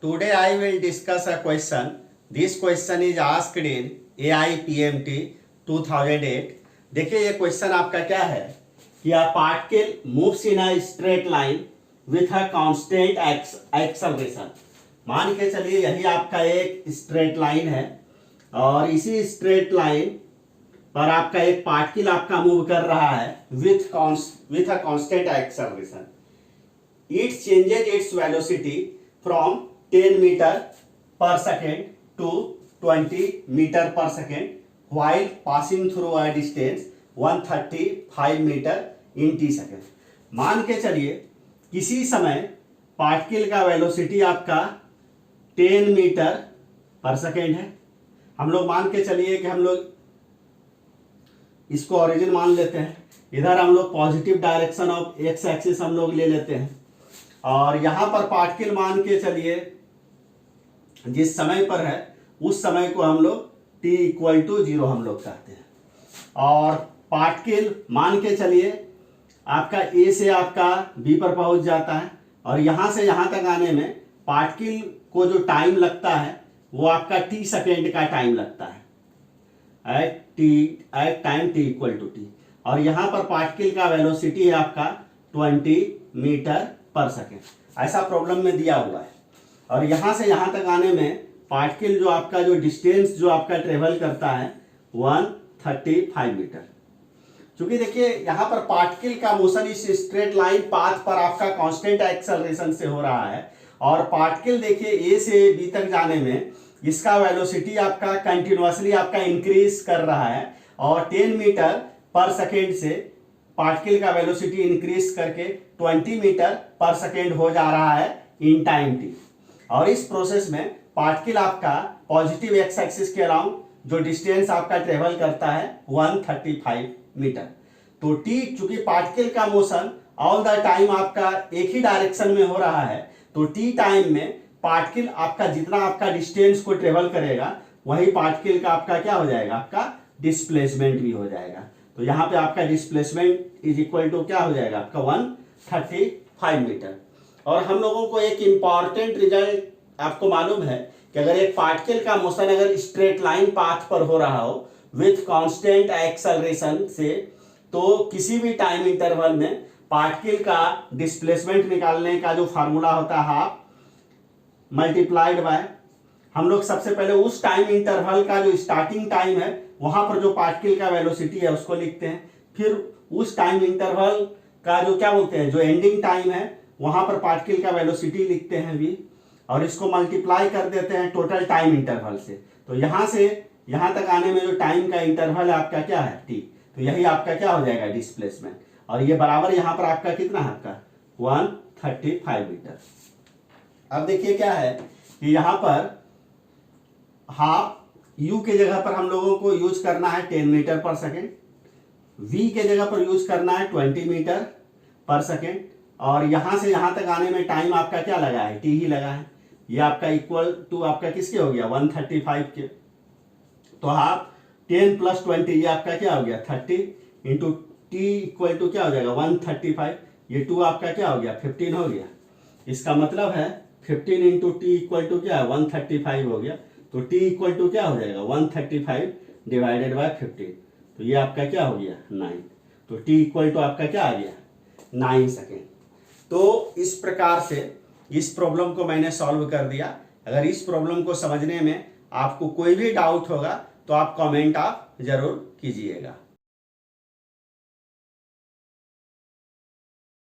Today I will discuss a question. This question is asked in AIPMT 2008. देखिए ये question आपका क्या है कि a particle moves in a straight line with a constant acceleration. मान के चलिए यही आपका एक स्ट्रेट लाइन है और इसी स्ट्रेट लाइन पर आपका एक पार्टिकल आपका मूव कर रहा है with a constant acceleration. It changes its velocity from 10 meter per second to 20 meter per second while passing through a distance 135 meter in t second. मान के चलिए किसी समय पार्टिकल का वेलोसिटी आपका 10 मीटर पर सेकेंड है। हम लोग मान के चलिए कि हम लोग इसको ओरिजिन मान लेते हैं। इधर हम लोग positive direction of x axis हम लोग ले लेते हैं और यहाँ पर पार्टिकल मान के चलिए जिस समय पर है उस समय को हम लोग t इक्वल टू 0 हम लोग कहते हैं। और पार्टिकल मान के चलिए आपका A से आपका B पर पहुंच जाता है और यहाँ से यहाँ तक आने में पार्टिकल को जो टाइम लगता है वो आपका t सेकेंड का टाइम लगता है at time t equal to t। और यहाँ पर पार्टिकल का वेलोसिटी है आपका 20 मीटर पर सेकेंड। ऐसा प्रॉब्लम में दिया हुआ है और यहाँ से यहाँ तक आने में पार्टिकल जो आपका जो डिस्टेंस जो आपका ट्रेवल करता है 135 मीटर। क्योंकि देखिए यहाँ पर पार्टिकल का मोशन इस स्ट्रेट लाइन पाथ पर आपका कांस्टेंट एक्सेलरेशन से हो रहा है और पार्टिकल देखिए A से B तक जाने में इसका वेलोसिटी आपका कंटिन्यूअसली आपका इंक्रीज कर रहा है और 10 मीटर पर सेकेंड से पार्टिकल का वेलोसिटी इंक्रीज करके 20 मीटर पर सेकेंड हो जा रहा है इन टाइम t। और इस प्रोसेस में पार्टिकल आपका पॉजिटिव एक्स एक्सिस के अराउंड जो डिस्टेंस आपका ट्रेवल करता है 135 मीटर। तो t चूंकि पार्टिकल का मोशन ऑल द टाइम आपका एक ही डायरेक्शन में हो रहा है तो t टाइम में पार्टिकल आपका जितना आपका डिस्टेंस को ट्रेवल करेगा वही पार्टिकल का आपका क्या हो जाएगा, आपका डिस्प्लेसमेंट भी हो जाएगा। तो यहाँ पे आपका डिस्प्लेसमेंट इज इक्वल टू क्या हो जाएगा, आपका 135 मीटर। और हम लोगों को एक इंपॉर्टेंट रिजल्ट आपको मालूम है कि अगर एक पार्टिकल का मोशन अगर स्ट्रेट लाइन पाथ पर हो रहा हो विथ कांस्टेंट एक्सेलरेशन से तो किसी भी टाइम इंटरवल में पार्टिकल का डिस्प्लेसमेंट निकालने का जो फार्मूला होता है हाफ मल्टीप्लाइड बाय हम लोग सबसे पहले उस टाइम इंटरवल का जो स्टार्टिंग टाइम है वहां पर जो पार्टिकल का वेलोसिटी है उसको लिखते हैं, फिर उस टाइम इंटरवल का जो क्या बोलते हैं जो एंडिंग टाइम है वहां पर पार्टिकल का वेलोसिटी लिखते हैं v और इसको मल्टीप्लाई कर देते हैं टोटल टाइम इंटरवल से। तो यहां से यहां तक आने में जो टाइम का इंटरवल है आपका क्या है t, तो यही आपका क्या हो जाएगा डिस्प्लेसमेंट। और ये बराबर यहाँ पर आपका कितना है, आपका 135 मीटर। अब देखिए क्या है कि यहाँ पर हाफ u के जगह पर हम लोगों को यूज करना है 10 मीटर पर सेकेंड, v के जगह पर यूज करना है 20 मीटर पर सेकेंड और यहां से यहां तक आने में टाइम आपका क्या लगा है, t ही लगा है। ये आपका इक्वल टू आपका किसके हो गया 135 के। तो हाफ 10 प्लस 20 ये आपका क्या हो गया 30 इंटू t इक्वल टू क्या हो जाएगा 135, ये 2 आपका क्या हो गया 15 हो गया। इसका मतलब है 15 इंटू टी इक्वल टू क्या है 135 हो गया। तो t इक्वल टू क्या हो जाएगा 135 डिवाइडेड बाय 15, तो ये आपका क्या हो गया 9। तो t इक्वल टू आपका क्या आ गया 9 सेकेंड। तो इस प्रकार से इस प्रॉब्लम को मैंने सॉल्व कर दिया। अगर इस प्रॉब्लम को समझने में आपको कोई भी डाउट होगा तो आप कमेंट आप जरूर कीजिएगा।